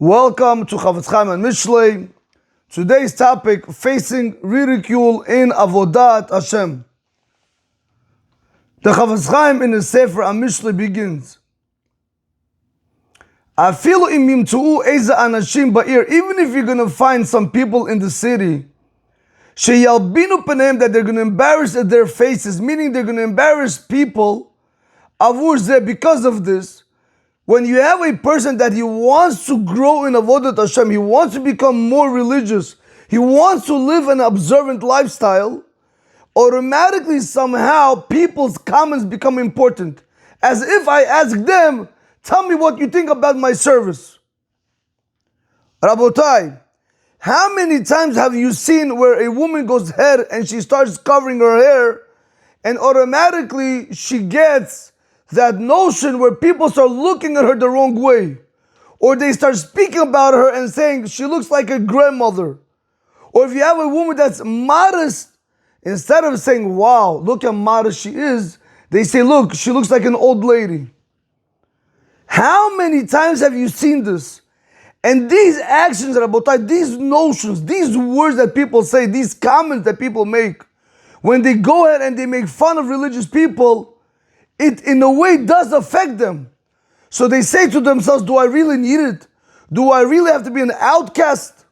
Welcome to Chofetz Chaim and Mishlei. Today's topic, facing ridicule in Avodat Hashem. The Chofetz Chaim in his Sefer Mishlei begins, Afilu im yimtu'u eza anashim ba'ir, even if you're going to find some people in the city, sheyalbinu paneim, that they're going to embarrass their faces, meaning they're going to embarrass people, avur zeh, because of this. When you have a person that he wants to grow in Avodat Hashem, he wants to become more religious, he wants to live an observant lifestyle, automatically somehow people's comments become important. As if I ask them, tell me what you think about my service. Rabotai, how many times have you seen where a woman goes ahead and she starts covering her hair and automatically she gets that notion where people start looking at her the wrong way, or they start speaking about her and saying she looks like a grandmother? Or if you have a woman that's modest, instead of saying, wow, look how modest she is, they say, look, she looks like an old lady. How many times have you seen this? And these actions, Rabotai, these notions, these words that people say, these comments that people make, when they go ahead and they make fun of religious people, it in a way does affect them. So they say to themselves, do I really need it? Do I really have to be an outcast?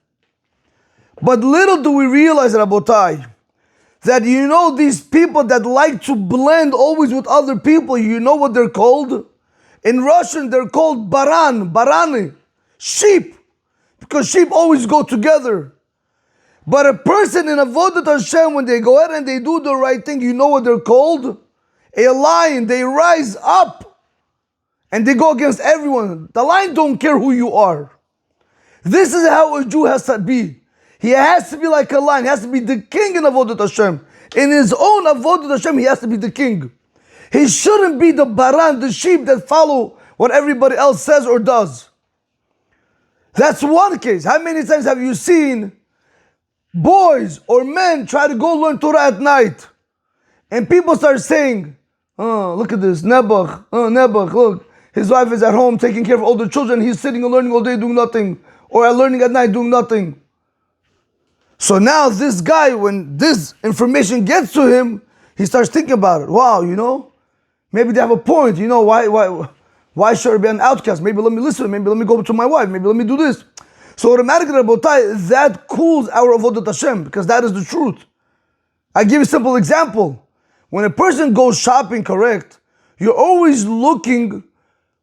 But little do we realize, Rabotai, that these people that like to blend always with other people, you know what they're called? In Russian, they're called barani, sheep, because sheep always go together. But a person in Avodat Hashem, when they go ahead and they do the right thing, you know what they're called? A lion. They rise up and they go against everyone. The lion don't care who you are. This is how a Jew has to be. He has to be like a lion. He has to be the king in Avodat Hashem. In his own Avodat Hashem, he has to be the king. He shouldn't be the baran, the sheep that follow what everybody else says or does. That's one case. How many times have you seen boys or men try to go learn Torah at night, and people start saying, oh, look at this, Nebuch, look, his wife is at home taking care of older children, he's sitting and learning all day doing nothing, or learning at night doing nothing. So now this guy, when this information gets to him, he starts thinking about it. Wow, maybe they have a point. Why should I be an outcast? Maybe let me listen. Maybe let me go to my wife. Maybe let me do this. So automatically, Rabotai, that cools our Avodat Hashem, because that is the truth. I give you a simple example. When a person goes shopping, correct, you're always looking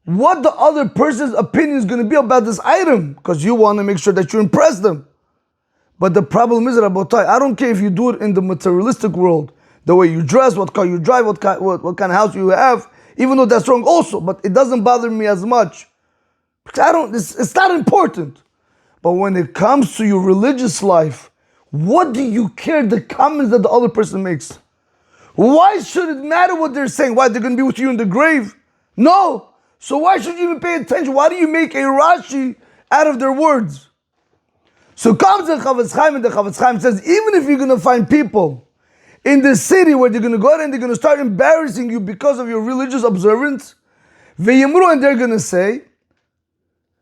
what the other person's opinion is going to be about this item, because you want to make sure that you impress them. But the problem is, Rabotai, I don't care if you do it in the materialistic world, the way you dress, what car you drive, what kind of house you have, even though that's wrong also, but it doesn't bother me as much. Because it's not important. But when it comes to your religious life, what do you care the comments that the other person makes? Why should it matter what they're saying? Why, they're going to be with you in the grave? No. So why should you even pay attention? Why do you make a Rashi out of their words? So comes the Chofetz Chaim, and the Chofetz Chaim says, even if you're going to find people in the city where they're going to go out and they're going to start embarrassing you because of your religious observance, ve'yemru, and they're going to say,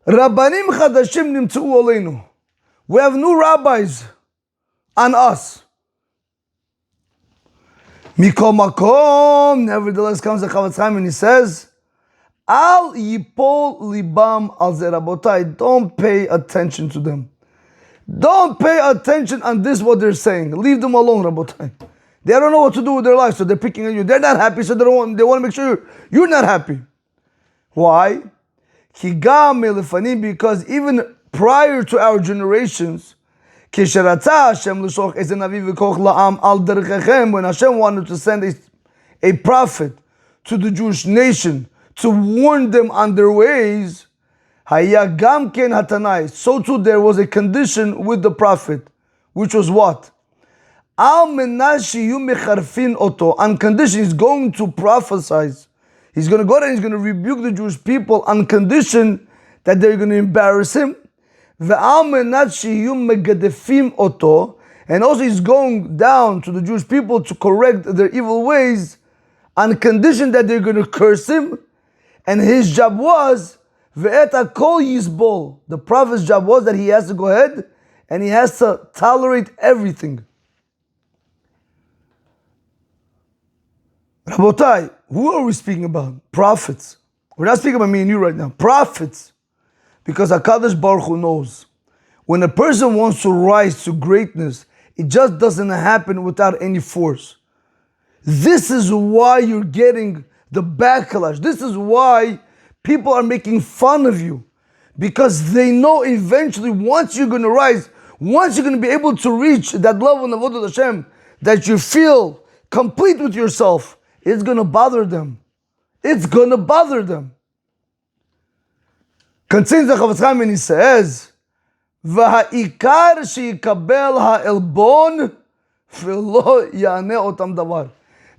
Rabbanim chadashim nimtzu'u oleinu. We have new rabbis on us. Mikol makom, nevertheless comes the Chofetz Chaim and he says, Al yipol libam al ze, Rabotai, don't pay attention to them. Don't pay attention on this, what they're saying. Leave them alone, Rabotai. They don't know what to do with their life, so they're picking on you. They're not happy, so they want to make sure you're not happy. Why? Because even prior to our generations, when Hashem wanted to send a prophet to the Jewish nation to warn them on their ways, so too there was a condition with the prophet, which was what? On condition he's going to prophesize. He's going to go there and he's going to rebuke the Jewish people on condition that they're going to embarrass him. And also he's going down to the Jewish people to correct their evil ways on condition that they're going to curse him. And his job was Ve'eta kol yisbol. The prophet's job was that he has to go ahead and he has to tolerate everything. Rabotai, who are we speaking about? Prophets. We're not speaking about me and you right now. Prophets. Because HaKadosh Baruch Hu knows. When a person wants to rise to greatness, it just doesn't happen without any force. This is why you're getting the backlash. This is why people are making fun of you. Because they know eventually once you're going to rise, once you're going to be able to reach that level in Avodat Hashem, that you feel complete with yourself, it's going to bother them. It's going to bother them. Continues the Chofetz Chaim and he says, "V'ha'ikar she'ikabel ha'elbon v'lo ya'aneh otam davar."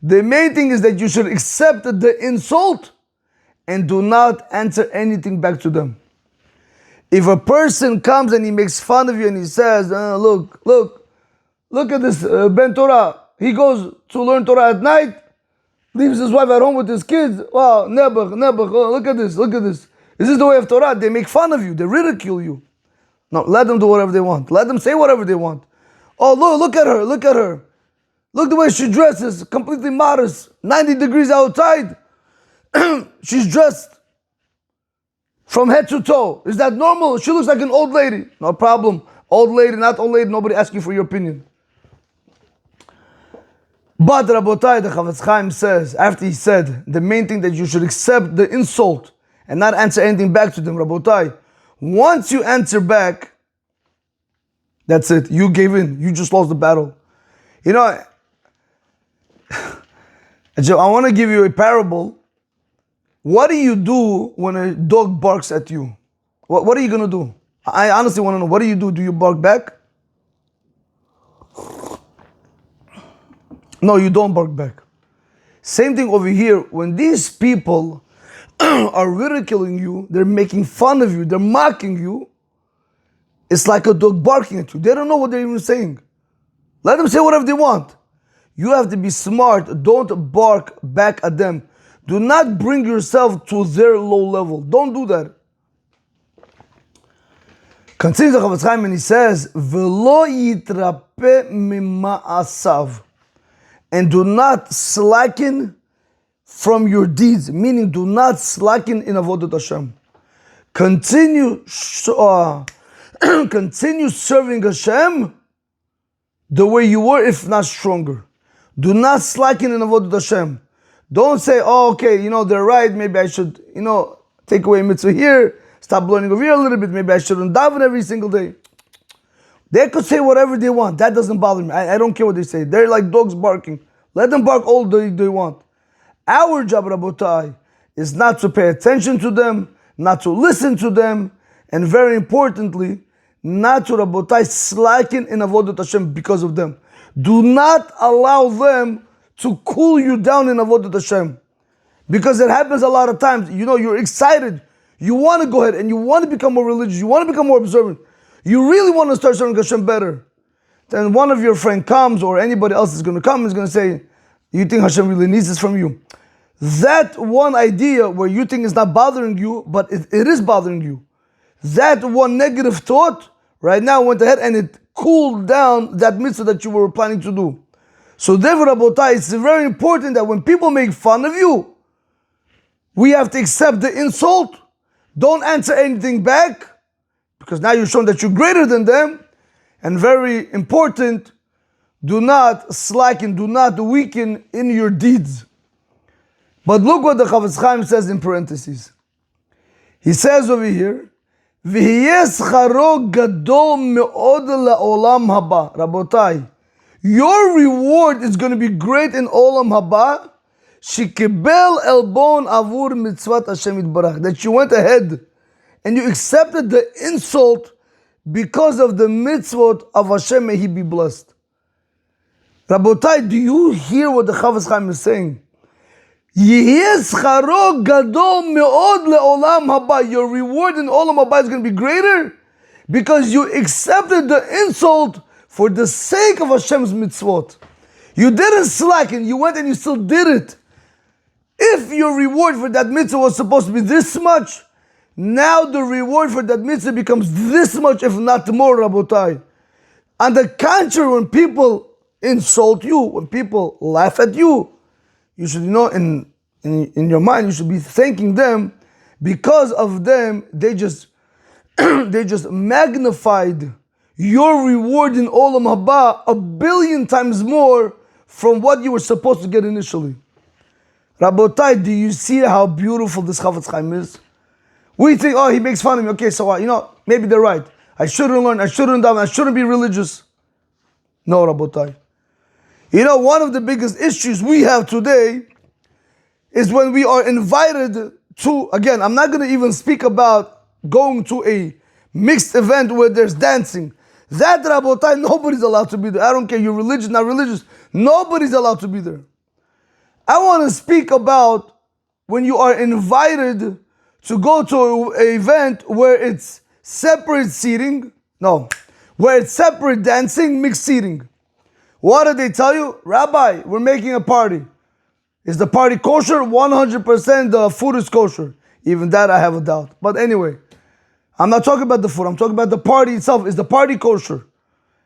The main thing is that you should accept the insult and do not answer anything back to them. If a person comes and he makes fun of you and he says, look at this Ben Torah. He goes to learn Torah at night, leaves his wife at home with his kids. Wow, nebuch, look at this. Is this the way of Torah? They make fun of you, they ridicule you. No, let them do whatever they want. Let them say whatever they want. Oh, look at her. Look the way she dresses, completely modest, 90 degrees outside. She's dressed from head to toe. Is that normal? She looks like an old lady. No problem. Old lady, not old lady, nobody asks you for your opinion. But Rabotai, the Chofetz Chaim says, after he said, the main thing that you should accept the insult and not answer anything back to them, Rabotai, once you answer back, that's it. You gave in. You just lost the battle. You know, I want to give you a parable. What do you do when a dog barks at you? What are you going to do? I honestly want to know. What do you do? Do you bark back? No, you don't bark back. Same thing over here. When these people are ridiculing you, they're making fun of you, they're mocking you, it's like a dog barking at you. They don't know what they're even saying. Let them say whatever they want. You have to be smart. Don't bark back at them. Do not bring yourself to their low level. Don't do that. Continues the Chofetz Chaim and he says, "V'lo yitrape mima'asav," and do not slacken from your deeds, meaning do not slacken in Avodat Hashem. Continue serving Hashem the way you were, if not stronger. Do not slacken in Avodat Hashem. Don't say, oh, okay, they're right, maybe I should, take away mitzvah here, stop learning over here a little bit, maybe I shouldn't daven every single day. They could say whatever they want. That doesn't bother me. I don't care what they say. They're like dogs barking. Let them bark all they want. Our job, Rabotai, is not to pay attention to them, not to listen to them, and very importantly, not to, Rabotai, slacken in Avodat Hashem because of them. Do not allow them to cool you down in Avodat Hashem. Because it happens a lot of times. You're excited. You want to go ahead and you want to become more religious. You want to become more observant. You really want to start serving Hashem better. Then one of your friends comes, or anybody else is going to come, and is going to say, you think Hashem really needs this from you? That one idea where you think it's not bothering you, but it is bothering you. That one negative thought right now went ahead and it cooled down that mitzvah that you were planning to do. So therefore, Rabotai, it's very important that when people make fun of you, we have to accept the insult. Don't answer anything back, because now you're showing that you're greater than them. And very important, do not slacken, do not weaken in your deeds. But look what the Chofetz Chaim says in parentheses. He says over here, "V'hiyeh scharo gadol me'od la'olam haba." Rabotai, your reward is going to be great in Olam Haba. Shekibel elbon avur mitzvat Hashem yitbarach. That you went ahead and you accepted the insult because of the mitzvot of Hashem, may He be blessed. Rabotai, do you hear what the Chofetz Chaim is saying? Yehiyeh scharo gadol me'od le'olam haba. Your reward in Olam Haba is going to be greater because you accepted the insult for the sake of Hashem's mitzvot. You didn't slacken, you went and you still did it. If your reward for that mitzvah was supposed to be this much, now the reward for that mitzvah becomes this much, if not more, Rabotai. On the contrary, when people insult you, when people laugh at you, you should, in your mind, you should be thanking them. Because of them, they just magnified your reward in Olam Haba 1,000,000,000 times more from what you were supposed to get initially. Rabotai, do you see how beautiful this Chofetz Chaim is? We think, he makes fun of me. Okay, so maybe they're right. I shouldn't learn, I shouldn't daven, I shouldn't be religious. No, Rabotai. One of the biggest issues we have today is when we are invited to, again, I'm not going to even speak about going to a mixed event where there's dancing. That, Rabotai, nobody's allowed to be there. I don't care, you're religious, not religious. Nobody's allowed to be there. I want to speak about when you are invited to go to an event where it's separate seating. No, where it's separate dancing, mixed seating. What did they tell you? Rabbi, we're making a party. Is the party kosher? 100% the food is kosher. Even that I have a doubt. But anyway, I'm not talking about the food. I'm talking about the party itself. Is the party kosher?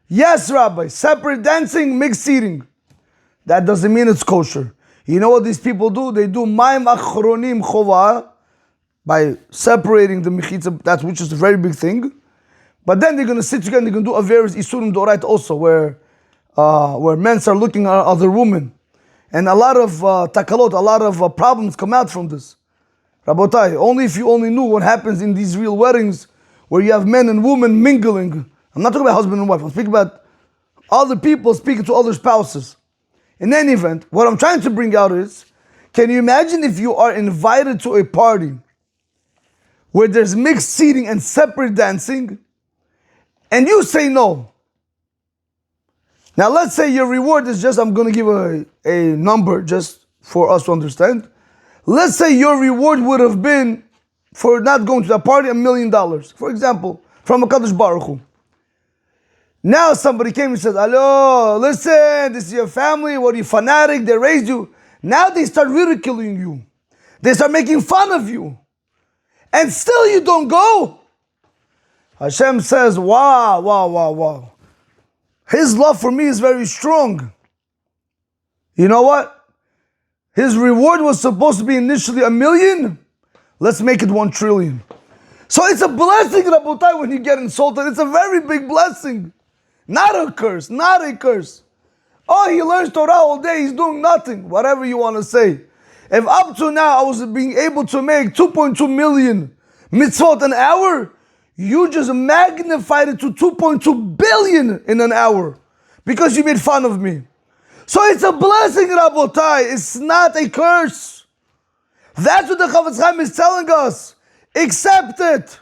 Yes, Rabbi. Separate dancing, mixed seating. That doesn't mean it's kosher. You know what these people do? They do Maim Achronim Chova by separating the mechitza, which is a very big thing. But then they're going to sit together and they're going to do a various Isurim Dorait also, where men are looking at other women. And a lot of takalot, a lot of problems come out from this. Rabotai, only if you only knew what happens in these real weddings where you have men and women mingling. I'm not talking about husband and wife. I'm speaking about other people speaking to other spouses. In any event, what I'm trying to bring out is, can you imagine if you are invited to a party where there's mixed seating and separate dancing, and you say no? Now let's say your reward is just, I'm going to give a number just for us to understand. Let's say your reward would have been, for not going to that party, $1 million, for example, from HaKadosh Baruch Hu. Now somebody came and said, hello, listen, this is your family, what are you, fanatic, they raised you. Now they start ridiculing you. They start making fun of you. And still you don't go. Hashem says, wow. His love for me is very strong. You know what? His reward was supposed to be initially 1 million. Let's make it 1 trillion. So it's a blessing, Rabotai, when you get insulted. It's a very big blessing. Not a curse, not a curse. He learns Torah all day, he's doing nothing. Whatever you want to say. If up to now I was being able to make 2.2 million mitzvot an hour, you just magnified it to 2.2 billion in an hour because you made fun of me. So it's a blessing, Rabotai. It's not a curse. That's what the Chofetz Chaim is telling us. Accept it.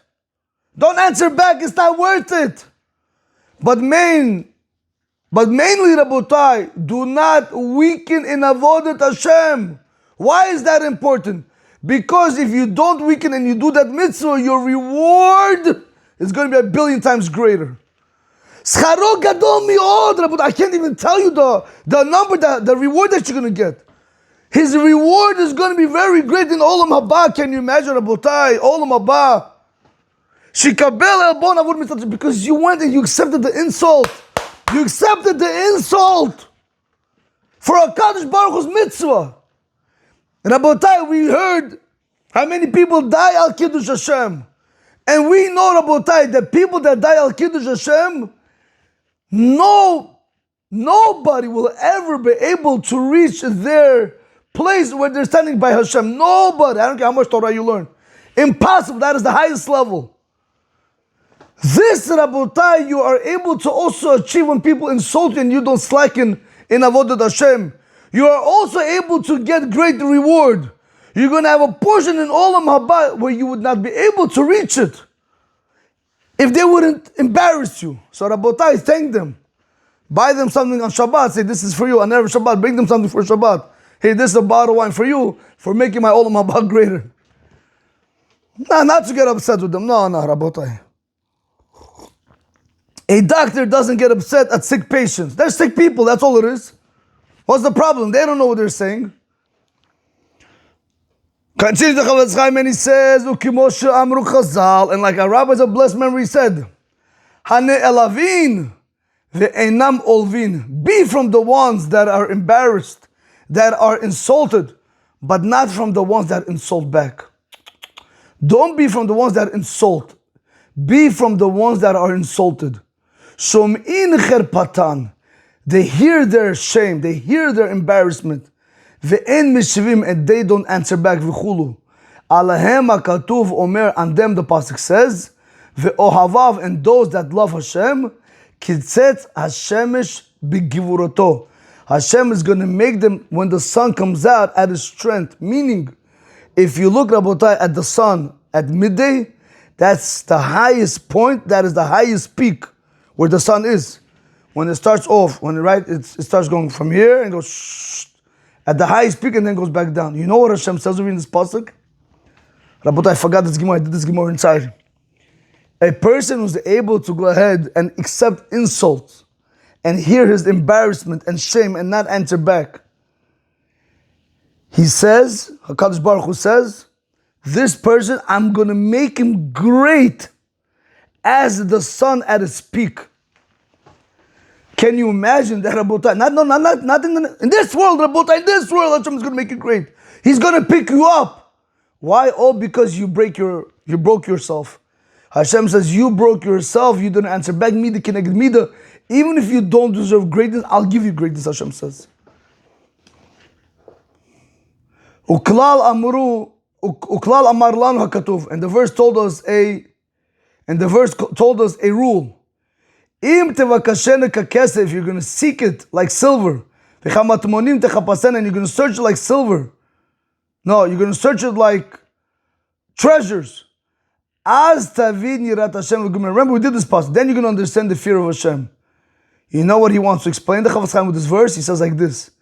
Don't answer back. It's not worth it. But mainly, Rabotai, do not weaken in avodat Hashem. Why is that important? Because if you don't weaken and you do that mitzvah, your reward is going to be 1 billion times greater. Scharo gadol mi'od, Rabotai. I can't even tell you the number, the reward that you're going to get. His reward is going to be very great in Olam Haba. Can you imagine, Rabotai? Olam Haba. Shikabel elbon avur mitzvah, because you went and you accepted the insult. You accepted the insult for a Kadosh Baruch Hu's mitzvah. And Rabotai, we heard how many people die al Kiddush Hashem. And we know, Rabotai, that people that die al Kiddush Hashem, nobody will ever be able to reach their place where they're standing by Hashem. Nobody. I don't care how much Torah you learn. Impossible. That is the highest level. This, Rabotai, you are able to also achieve when people insult you and you don't slacken in avodat Hashem. You are also able to get great reward. You're going to have a portion in Olam Haba where you would not be able to reach it if they wouldn't embarrass you. So Rabotai, thank them. Buy them something on Shabbat. Say, this is for you. On every Shabbat, bring them something for Shabbat. Hey, this is a bottle of wine for you for making my Olam Haba greater. No, not to get upset with them. No, Rabotai. A doctor doesn't get upset at sick patients. They're sick people, that's all it is. What's the problem? They don't know what they're saying. Continues the Chofetz Chaim and he says, "Ukimo she'amru Chazal," and like our rabbis of blessed memory said, "Hane elavin ve'enam olvin." Be from the ones that are embarrassed, that are insulted, but not from the ones that insult back. Don't be from the ones that insult. Be from the ones that are insulted. Shom'in cherpatan. They hear their shame, they hear their embarrassment. Ve'en mishivim, and they don't answer back. V'chulu. Alahem hakatuv omer, on them the pasuk says, ve'ohavav, and those that love Hashem, kitzetz hashemesh b'givuroto. Hashem is going to make them, when the sun comes out, at his strength. Meaning, if you look, Rabotai, at the sun at midday, that's the highest point, that is the highest peak where the sun is. When it starts off, it starts going from here and goes shh, at the highest peak and then goes back down. You know what Hashem says in this pasuk? Rabotai, I forgot this Gemara, I did this Gemara inside. A person who's able to go ahead and accept insults and hear his embarrassment and shame and not answer back. He says, HaKadosh Baruch Hu says, this person, I'm going to make him great as the sun at its peak. Can you imagine that, Rabotai? Not in this world, Rabotai. In this world, Hashem is going to make you great. He's going to pick you up. Why? All because you broke yourself. Hashem says, you broke yourself, you didn't answer back. Mida keneged mida. Even if you don't deserve greatness, I'll give you greatness, Hashem says. Uklal amar lanu hakatuv. And the verse told us a rule. Im tevakashena kakesef, if you're going to seek it like silver, and you're going to search it like silver. No, you're going to search it like treasures. As tavid yirat Hashem. Remember, we did this passage. Then you're going to understand the fear of Hashem. You know what he wants to explain the Chofetz Chaim with this verse? He says like this: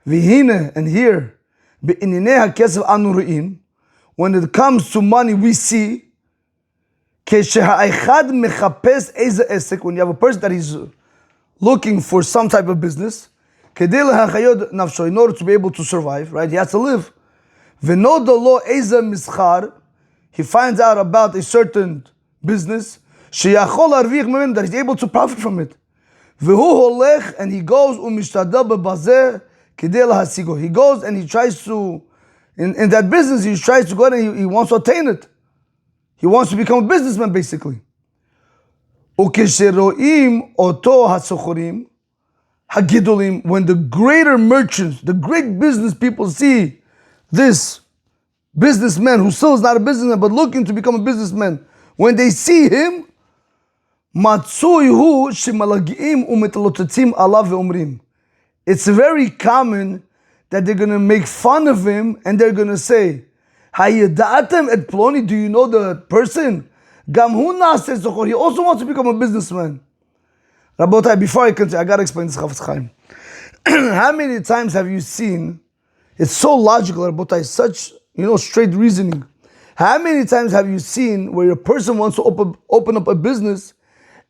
Vihine, and here, be'inine hakesef anu re'im. When it comes to money, we see. When you have a person that is looking for some type of business, in order to be able to survive, right? He has to live. He finds out about a certain business that he's able to profit from it. And he goes he goes and he tries to, in that business, he tries to go and he wants to attain it. He wants to become a businessman, basically. When the greater merchants, the great business people see this businessman who still is not a businessman but looking to become a businessman, when they see him, it's very common that they're going to make fun of him and they're going to say, Hayadatem et Ploni, do you know the person? Gamhuna says, he also wants to become a businessman. Rabotai, before I continue, I got to explain this Chofetz Chaim. How many times have you seen, it's so logical, Rabotai, such, straight reasoning. How many times have you seen where a person wants to open up a business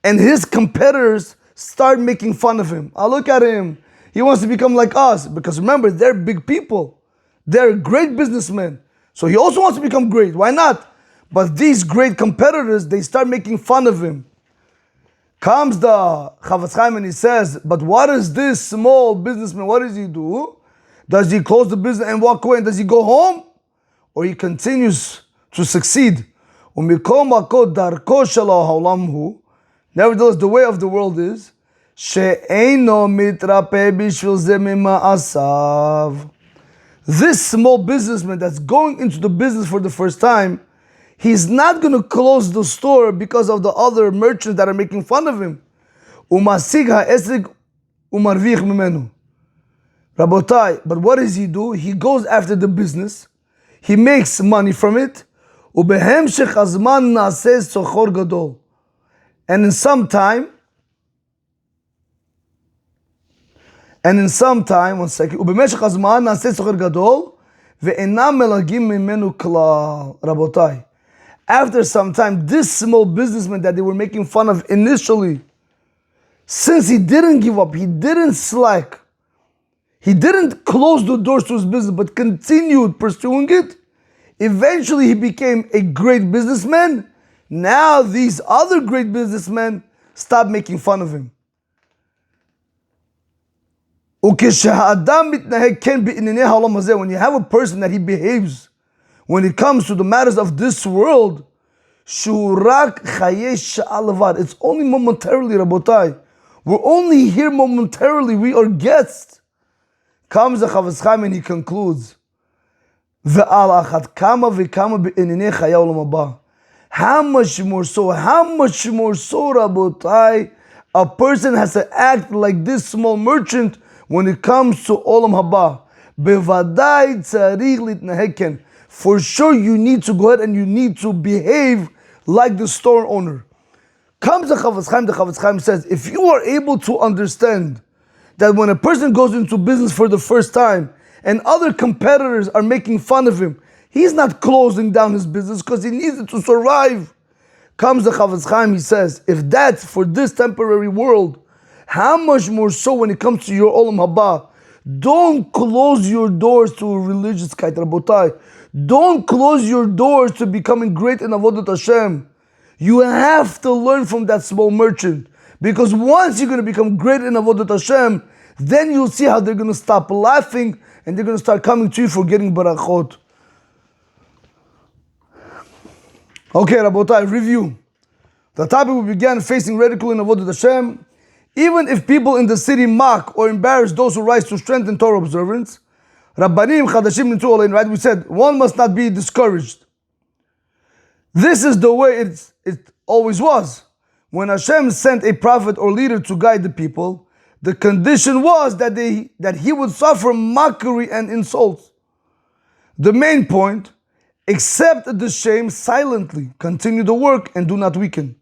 and his competitors start making fun of him? I look at him, he wants to become like us, because remember, they're big people. They're great businessmen. So he also wants to become great. Why not? But these great competitors, they start making fun of him. Comes the Chofetz Chaim and he says, but what is this small businessman? What does he do? Does he close the business and walk away? And does he go home? Or he continues to succeed? Nevertheless, the way of the world is, this small businessman that's going into the business for the first time, he's not going to close the store because of the other merchants that are making fun of him. Rabotai, but what does he do? He goes after the business, he makes money from it, and in some time, one second, Rabotai, after some time, this small businessman that they were making fun of initially, since he didn't give up, he didn't slack, he didn't close the doors to his business, but continued pursuing it, Eventually, he became a great businessman. Now, these other great businessmen stop making fun of him. When you have a person that he behaves when it comes to the matters of this world, it's only momentarily, Rabotai. We're only here momentarily. We are guests. Comes the Chofetz Chaim and he concludes, how much more so, Rabotai, a person has to act like this small merchant when it comes to Olam Haba. Bevadai tzarich litnaheken. For sure you need to go ahead and you need to behave like the store owner. Comes the Chofetz Chaim says, if you are able to understand that when a person goes into business for the first time and other competitors are making fun of him, he's not closing down his business because he needs it to survive. Comes the Chofetz Chaim, he says, if that's for this temporary world, how much more so when it comes to your Olam Haba? Don't close your doors to a religious kait, Rabotai. Don't close your doors to becoming great in Avodat Hashem. You have to learn from that small merchant. Because once you're going to become great in Avodat Hashem, then you'll see how they're going to stop laughing and they're going to start coming to you for getting barachot. Okay, Rabotai, review. The topic we began facing ridicule in Avodat Hashem. Even if people in the city mock or embarrass those who rise to strengthen Torah observance, Rabbanim Chadashim Nitu Olein, right? We said one must not be discouraged. This is the way it always was. When Hashem sent a prophet or leader to guide the people, the condition was that he would suffer mockery and insults. The main point, accept the shame silently, continue the work and do not weaken.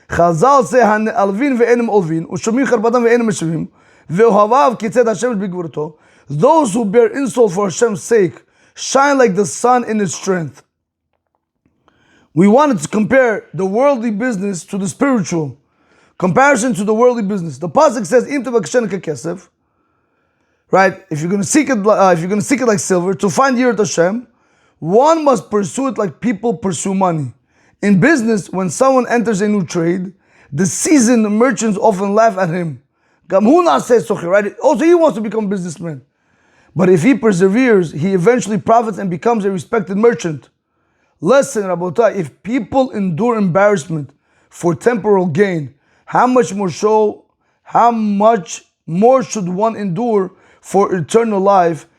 Chazal say alvin ve'enim olvin ushomim charbatam ve'enim meshivim ve'ohavav kitzed Hashem b'gvurto. Those who bear insult for Hashem's sake shine like the sun in its strength. We wanted to compare the worldly business to the spiritual. Comparison to the worldly business. The pasuk says, "Im tevakshenu kekesef." Right? If you're going to seek it like silver to find Yirat Hashem, one must pursue it like people pursue money. In business, when someone enters a new trade, the seasoned merchants often laugh at him. Gamhuna says, right? Also, he wants to become a businessman. But if he perseveres, he eventually profits and becomes a respected merchant. Listen, Rabotai, if people endure embarrassment for temporal gain, how much more should one endure for eternal life